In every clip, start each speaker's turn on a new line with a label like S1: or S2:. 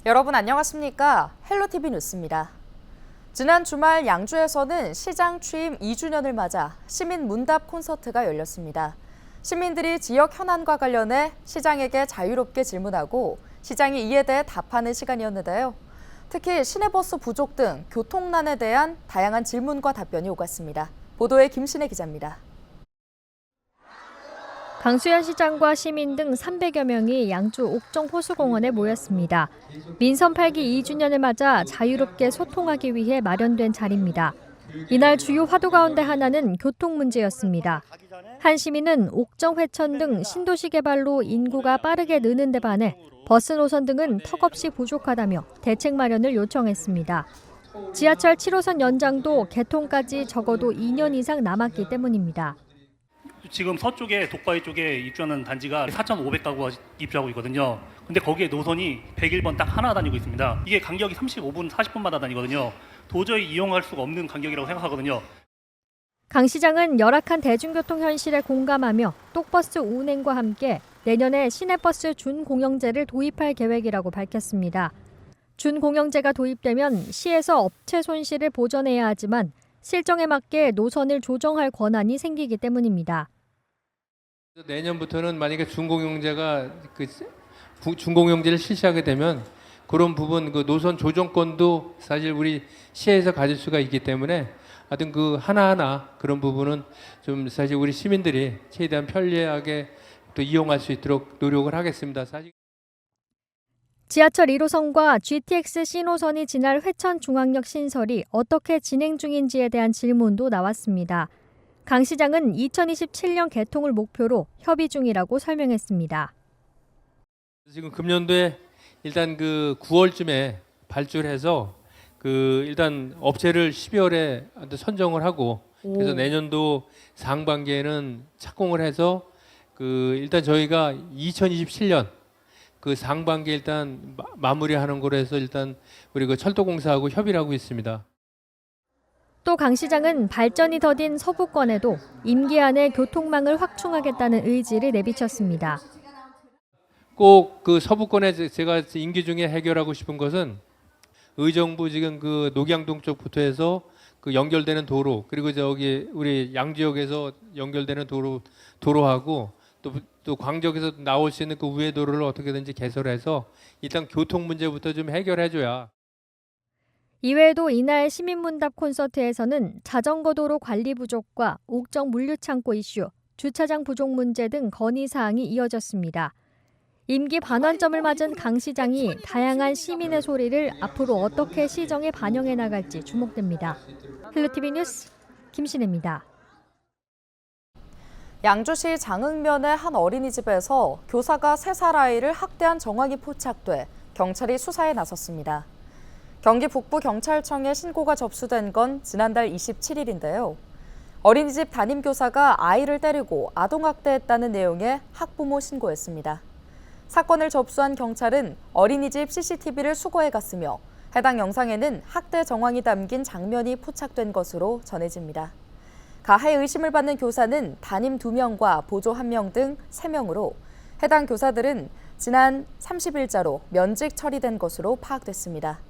S1: 여러분 안녕하십니까? 헬로티비 뉴스입니다. 지난 주말 양주에서는 시장 취임 2주년을 맞아 시민 문답 콘서트가 열렸습니다. 시민들이 지역 현안과 관련해 시장에게 자유롭게 질문하고 시장이 이에 대해 답하는 시간이었는데요. 특히 시내버스 부족 등 교통난에 대한 다양한 질문과 답변이 오갔습니다. 보도에 김신혜 기자입니다.
S2: 강수현 시장과 시민 등 300여 명이 양주 옥정 호수공원에 모였습니다. 민선 8기 2주년을 맞아 자유롭게 소통하기 위해 마련된 자리입니다. 이날 주요 화두 가운데 하나는 교통 문제였습니다. 한 시민은 옥정 회천 등 신도시 개발로 인구가 빠르게 느는 데 반해 버스 노선 등은 턱없이 부족하다며 대책 마련을 요청했습니다. 지하철 7호선 연장도 개통까지 적어도 2년 이상 남았기 때문입니다.
S3: 지금 서쪽에 독바위 쪽에 입주하는 단지가 4,500가구가 입주하고 있거든요. 근데 거기에 노선이 101번 딱 하나 다니고 있습니다. 이게 간격이 35분, 40분마다 다니거든요. 도저히 이용할 수가 없는 간격이라고 생각하거든요.
S2: 강 시장은 열악한 대중교통 현실에 공감하며 똑버스 운행과 함께 내년에 시내버스 준공영제를 도입할 계획이라고 밝혔습니다. 준공영제가 도입되면 시에서 업체 손실을 보전해야 하지만 실정에 맞게 노선을 조정할 권한이 생기기 때문입니다.
S4: 내년부터는 만약에 준공영제를 실시하게 되면 그런 부분 노선 조정권도 사실 우리 시에서 가질 수가 있기 때문에 하여튼 하나하나 그런 부분은 좀 사실 우리 시민들이 최대한 편리하게 또 이용할 수 있도록 노력을 하겠습니다. 사실
S2: 지하철 1호선과 GTX 신호선이 지날 회천중앙역 신설이 어떻게 진행 중인지에 대한 질문도 나왔습니다. 강 시장은 2027년 개통을 목표로 협의 중이라고 설명했습니다.
S4: 지금 금년도에 일단 9월쯤에 발주해서 일단 업체를 12월에 선정을 하고 그래서 내년도 상반기에는 착공을 해서 일단 저희가 2027년 상반기에 일단 마무리하는 거로 해서 일단 우리 철도공사하고 협의를 하고 있습니다.
S2: 또 강 시장은 발전이 더딘 서부권에도 임기 안에 교통망을 확충하겠다는 의지를 내비쳤습니다.
S4: 꼭 서부권에 제가 임기 중에 해결하고 싶은 것은 의정부 지금 녹양동 쪽부터 해서 연결되는 도로 그리고 저기 우리 양지역에서 연결되는 도로하고 또 광적에서 나올 수 있는 우회 도로를 어떻게든지 개설해서 일단 교통 문제부터 좀 해결해줘야.
S2: 이외에도 이날 시민문답 콘서트에서는 자전거 도로 관리 부족과 옥정 물류창고 이슈, 주차장 부족 문제 등 건의사항이 이어졌습니다. 임기 반환점을 맞은 강 시장이 다양한 시민의 소리를 앞으로 어떻게 시정에 반영해 나갈지 주목됩니다. 헬로티비 뉴스 김신혜입니다.
S1: 양주시 장흥면의 한 어린이집에서 교사가 3살 아이를 학대한 정황이 포착돼 경찰이 수사에 나섰습니다. 경기 북부경찰청에 신고가 접수된 건 지난달 27일인데요. 어린이집 담임교사가 아이를 때리고 아동학대했다는 내용의 학부모 신고였습니다. 사건을 접수한 경찰은 어린이집 CCTV를 수거해 갔으며 해당 영상에는 학대 정황이 담긴 장면이 포착된 것으로 전해집니다. 가해 의심을 받는 교사는 담임 2명과 보조 1명 등 3명으로 해당 교사들은 지난 30일자로 면직 처리된 것으로 파악됐습니다.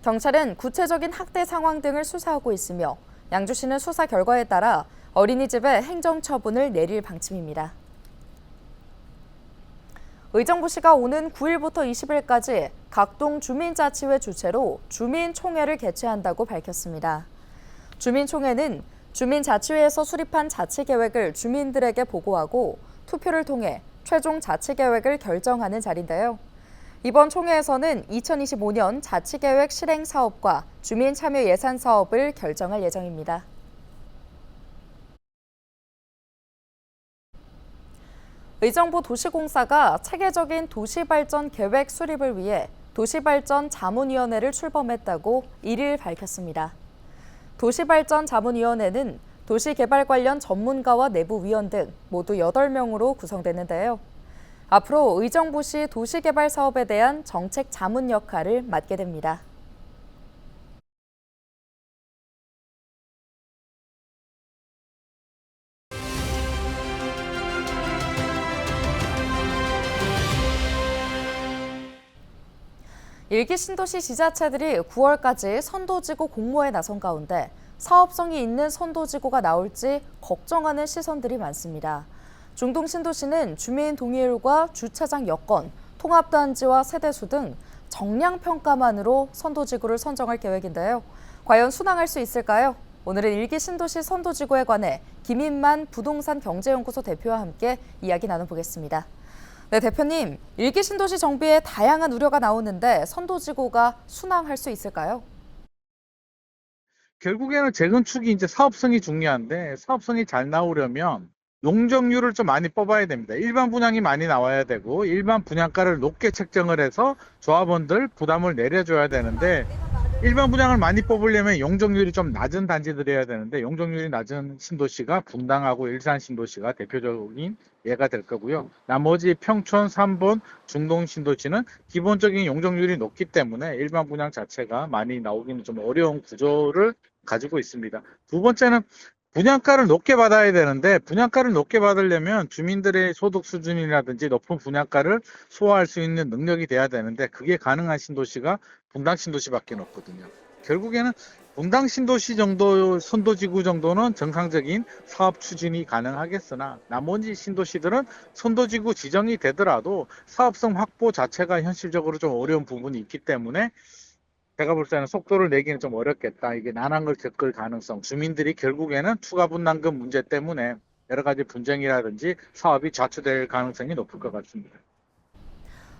S1: 경찰은 구체적인 학대 상황 등을 수사하고 있으며 양주시는 수사 결과에 따라 어린이집에 행정처분을 내릴 방침입니다. 의정부시가 오는 9일부터 20일까지 각동 주민자치회 주최로 주민총회를 개최한다고 밝혔습니다. 주민총회는 주민자치회에서 수립한 자치계획을 주민들에게 보고하고 투표를 통해 최종 자치계획을 결정하는 자리인데요. 이번 총회에서는 2025년 자치계획 실행 사업과 주민참여 예산 사업을 결정할 예정입니다. 의정부 도시공사가 체계적인 도시발전 계획 수립을 위해 도시발전 자문위원회를 출범했다고 1일 밝혔습니다. 도시발전 자문위원회는 도시개발 관련 전문가와 내부위원 등 모두 8명으로 구성되는데요. 앞으로 의정부시 도시개발 사업에 대한 정책 자문 역할을 맡게 됩니다. 일기 신도시 지자체들이 9월까지 선도지구 공모에 나선 가운데 사업성이 있는 선도지구가 나올지 걱정하는 시선들이 많습니다. 중동 신도시는 주민 동의율과 주차장 여건, 통합단지와 세대수 등 정량평가만으로 선도지구를 선정할 계획인데요. 과연 순항할 수 있을까요? 오늘은 일기 신도시 선도지구에 관해 김인만 부동산 경제연구소 대표와 함께 이야기 나눠보겠습니다. 네, 대표님, 일기 신도시 정비에 다양한 우려가 나오는데 선도지구가 순항할 수 있을까요?
S5: 결국에는 재건축이 이제 사업성이 중요한데 사업성이 잘 나오려면 용적률을 좀 많이 뽑아야 됩니다. 일반 분양이 많이 나와야 되고 일반 분양가를 높게 책정을 해서 조합원들 부담을 내려줘야 되는데 일반 분양을 많이 뽑으려면 용적률이 좀 낮은 단지들이어야 되는데 용적률이 낮은 신도시가 분당하고 일산 신도시가 대표적인 예가 될 거고요. 나머지 평촌, 삼본, 중동 신도시는 기본적인 용적률이 높기 때문에 일반 분양 자체가 많이 나오기는 좀 어려운 구조를 가지고 있습니다. 두 번째는 분양가를 높게 받아야 되는데 분양가를 높게 받으려면 주민들의 소득 수준이라든지 높은 분양가를 소화할 수 있는 능력이 돼야 되는데 그게 가능한 신도시가 분당 신도시밖에 없거든요. 결국에는 분당 신도시 정도 선도지구 정도는 정상적인 사업 추진이 가능하겠으나 나머지 신도시들은 선도지구 지정이 되더라도 사업성 확보 자체가 현실적으로 좀 어려운 부분이 있기 때문에 제가 볼 때는 속도를 내기는 좀 어렵겠다. 이게 난항을 겪을 가능성. 주민들이 결국에는 추가 분담금 문제 때문에 여러 가지 분쟁이라든지 사업이 좌초될 가능성이 높을 것 같습니다.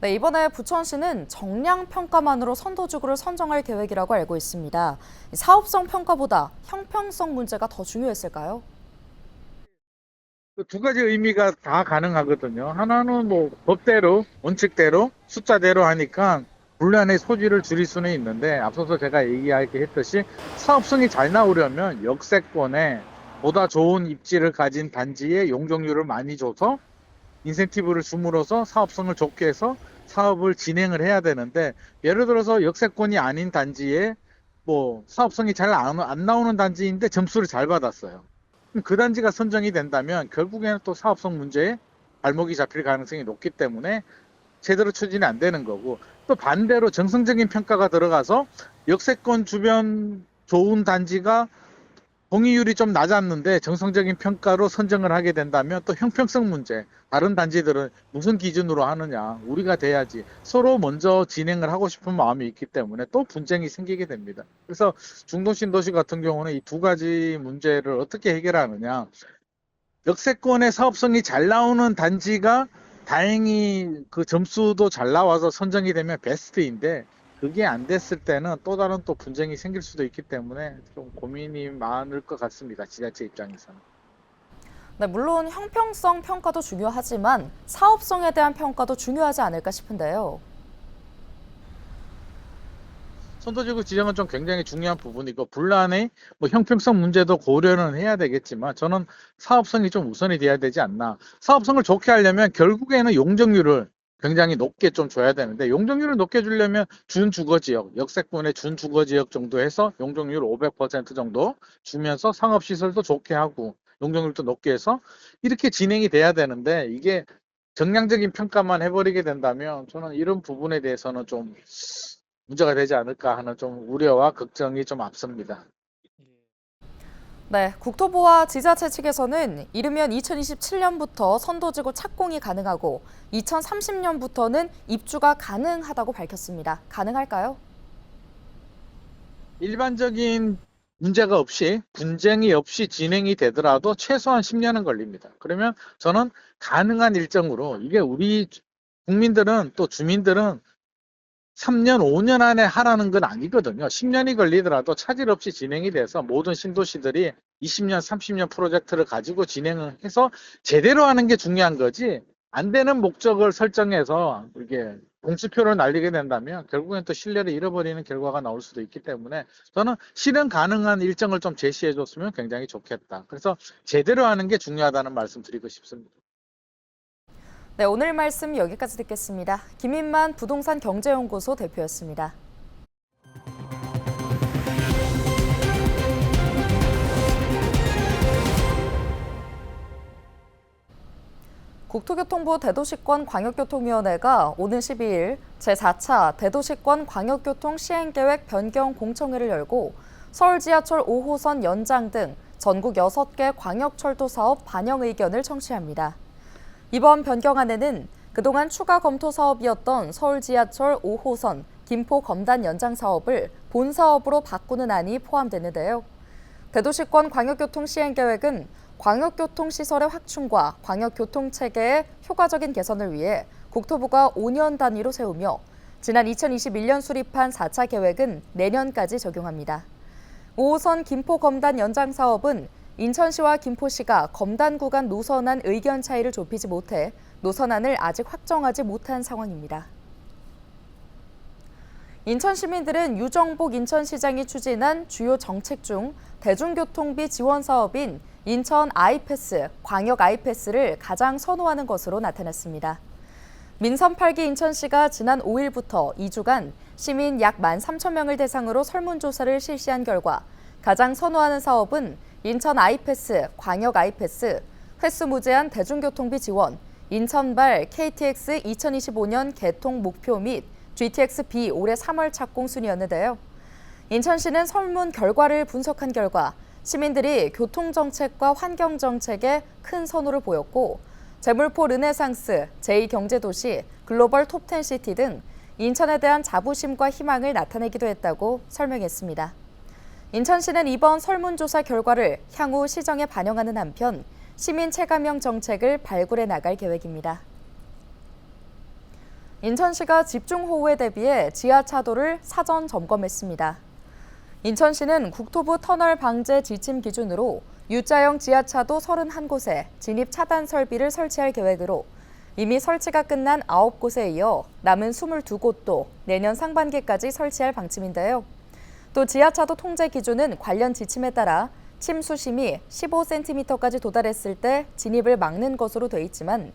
S1: 네, 이번에 부천시는 정량평가만으로 선도지구를 선정할 계획이라고 알고 있습니다. 사업성 평가보다 형평성 문제가 더 중요했을까요?
S5: 두 가지 의미가 다 가능하거든요. 하나는 뭐 법대로, 원칙대로, 숫자대로 하니까 분란의 소지를 줄일 수는 있는데 앞서서 제가 얘기했듯이 사업성이 잘 나오려면 역세권에 보다 좋은 입지를 가진 단지에 용적률을 많이 줘서 인센티브를 줌으로써 사업성을 좋게 해서 사업을 진행을 해야 되는데 예를 들어서 역세권이 아닌 단지에 뭐 사업성이 잘 안 나오는 단지인데 점수를 잘 받았어요. 그 단지가 선정이 된다면 결국에는 또 사업성 문제에 발목이 잡힐 가능성이 높기 때문에 제대로 추진이 안 되는 거고 또 반대로 정성적인 평가가 들어가서 역세권 주변 좋은 단지가 동의율이 좀 낮았는데 정성적인 평가로 선정을 하게 된다면 또 형평성 문제 다른 단지들은 무슨 기준으로 하느냐 우리가 돼야지 서로 먼저 진행을 하고 싶은 마음이 있기 때문에 또 분쟁이 생기게 됩니다. 그래서 중동 신도시 같은 경우는 이 두 가지 문제를 어떻게 해결하느냐 역세권의 사업성이 잘 나오는 단지가 다행히 그 점수도 잘 나와서 선정이 되면 베스트인데 그게 안 됐을 때는 또 다른 또 분쟁이 생길 수도 있기 때문에 좀 고민이 많을 것 같습니다. 지자체 입장에서는.
S1: 네, 물론 형평성 평가도 중요하지만 사업성에 대한 평가도 중요하지 않을까 싶은데요.
S5: 선도지구 지정은 좀 굉장히 중요한 부분이고 분란의 뭐 형평성 문제도 고려는 해야 되겠지만 저는 사업성이 좀 우선이 돼야 되지 않나. 사업성을 좋게 하려면 결국에는 용적률을 굉장히 높게 좀 줘야 되는데 용적률을 높게 주려면 준주거지역, 역세권의 준주거지역 정도 해서 용적률 500% 정도 주면서 상업시설도 좋게 하고 용적률도 높게 해서 이렇게 진행이 돼야 되는데 이게 정량적인 평가만 해버리게 된다면 저는 이런 부분에 대해서는 좀 문제가 되지 않을까 하는 좀 우려와 걱정이 좀 앞섭니다.
S1: 네, 국토부와 지자체 측에서는 이르면 2027년부터 선도지구 착공이 가능하고 2030년부터는 입주가 가능하다고 밝혔습니다. 가능할까요?
S5: 일반적인 문제가 없이 분쟁이 없이 진행이 되더라도 최소한 10년은 걸립니다. 그러면 저는 가능한 일정으로 이게 우리 국민들은 또 주민들은 3년, 5년 안에 하라는 건 아니거든요. 10년이 걸리더라도 차질 없이 진행이 돼서 모든 신도시들이 20년, 30년 프로젝트를 가지고 진행을 해서 제대로 하는 게 중요한 거지. 안 되는 목적을 설정해서 이게 공수표를 날리게 된다면 결국엔 또 신뢰를 잃어버리는 결과가 나올 수도 있기 때문에 저는 실현 가능한 일정을 좀 제시해 줬으면 굉장히 좋겠다. 그래서 제대로 하는 게 중요하다는 말씀 드리고 싶습니다.
S1: 네, 오늘 말씀 여기까지 듣겠습니다. 김인만 부동산 경제연구소 대표였습니다. 국토교통부 대도시권 광역교통위원회가 오는 12일 제4차 대도시권 광역교통 시행계획 변경 공청회를 열고 서울 지하철 5호선 연장 등 전국 6개 광역철도 사업 반영 의견을 청취합니다. 이번 변경안에는 그동안 추가 검토 사업이었던 서울 지하철 5호선 김포 검단 연장 사업을 본 사업으로 바꾸는 안이 포함되는데요. 대도시권 광역교통 시행계획은 광역교통시설의 확충과 광역교통체계의 효과적인 개선을 위해 국토부가 5년 단위로 세우며 지난 2021년 수립한 4차 계획은 내년까지 적용합니다. 5호선 김포 검단 연장 사업은 인천시와 김포시가 검단 구간 노선안 의견 차이를 좁히지 못해 노선안을 아직 확정하지 못한 상황입니다. 인천 시민들은 유정복 인천시장이 추진한 주요 정책 중 대중교통비 지원 사업인 인천 아이패스, 광역 아이패스를 가장 선호하는 것으로 나타났습니다. 민선 8기 인천시가 지난 5일부터 2주간 시민 약 13,000명을 대상으로 설문조사를 실시한 결과 가장 선호하는 사업은 인천 아이패스, 광역 아이패스, 횟수 무제한 대중교통비 지원, 인천발 KTX 2025년 개통 목표 및 GTX-B 올해 3월 착공 순이었는데요. 인천시는 설문 결과를 분석한 결과 시민들이 교통정책과 환경정책에 큰 선호를 보였고 재물포 르네상스, 제2경제도시, 글로벌 톱10시티 등 인천에 대한 자부심과 희망을 나타내기도 했다고 설명했습니다. 인천시는 이번 설문조사 결과를 향후 시정에 반영하는 한편 시민 체감형 정책을 발굴해 나갈 계획입니다. 인천시가 집중호우에 대비해 지하차도를 사전 점검했습니다. 인천시는 국토부 터널 방제 지침 기준으로 U자형 지하차도 31곳에 진입 차단 설비를 설치할 계획으로 이미 설치가 끝난 9곳에 이어 남은 22곳도 내년 상반기까지 설치할 방침인데요. 또 지하차도 통제 기준은 관련 지침에 따라 침수심이 15cm까지 도달했을 때 진입을 막는 것으로 돼 있지만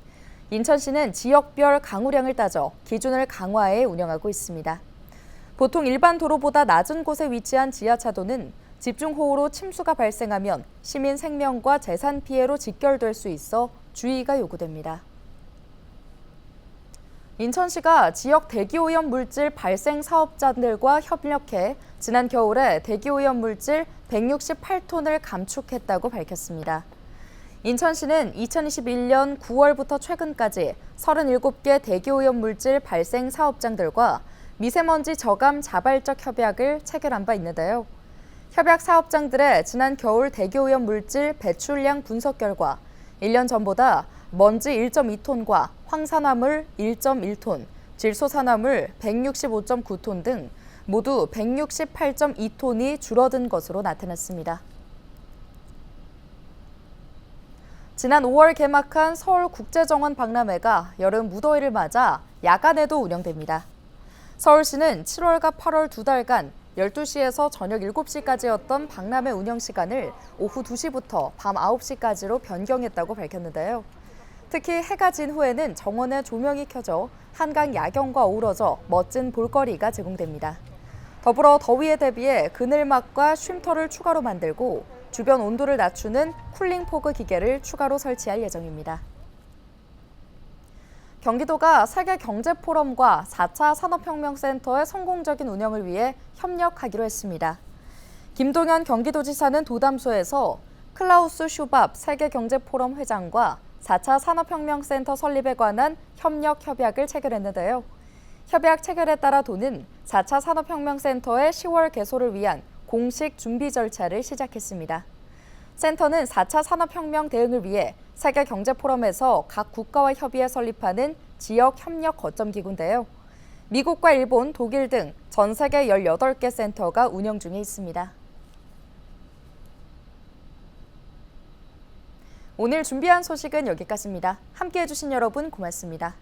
S1: 인천시는 지역별 강우량을 따져 기준을 강화해 운영하고 있습니다. 보통 일반 도로보다 낮은 곳에 위치한 지하차도는 집중호우로 침수가 발생하면 시민 생명과 재산 피해로 직결될 수 있어 주의가 요구됩니다. 인천시가 지역 대기오염 물질 발생 사업자들과 협력해 지난 겨울에 대기오염 물질 168톤을 감축했다고 밝혔습니다. 인천시는 2021년 9월부터 최근까지 37개 대기오염 물질 발생 사업장들과 미세먼지 저감 자발적 협약을 체결한 바 있는데요. 협약 사업장들의 지난 겨울 대기오염 물질 배출량 분석 결과 1년 전보다 먼지 1.2톤과 황산화물 1.1톤, 질소산화물 165.9톤 등 모두 168.2톤이 줄어든 것으로 나타났습니다. 지난 5월 개막한 서울국제정원 박람회가 여름 무더위를 맞아 야간에도 운영됩니다. 서울시는 7월과 8월 2달간 12시에서 저녁 7시까지였던 박람회 운영 시간을 오후 2시부터 밤 9시까지로 변경했다고 밝혔는데요. 특히 해가 진 후에는 정원에 조명이 켜져 한강 야경과 어우러져 멋진 볼거리가 제공됩니다. 더불어 더위에 대비해 그늘막과 쉼터를 추가로 만들고 주변 온도를 낮추는 쿨링포그 기계를 추가로 설치할 예정입니다. 경기도가 세계경제포럼과 4차 산업혁명센터의 성공적인 운영을 위해 협력하기로 했습니다. 김동연 경기도지사는 도담소에서 클라우스 슈밥 세계경제포럼 회장과 4차 산업혁명센터 설립에 관한 협력 협약을 체결했는데요. 협약 체결에 따라 도는 4차 산업혁명센터의 10월 개소를 위한 공식 준비 절차를 시작했습니다. 센터는 4차 산업혁명 대응을 위해 세계경제포럼에서 각 국가와 협의해 설립하는 지역 협력 거점 기구인데요. 미국과 일본, 독일 등 전 세계 18개 센터가 운영 중에 있습니다. 오늘 준비한 소식은 여기까지입니다. 함께해 주신 여러분 고맙습니다.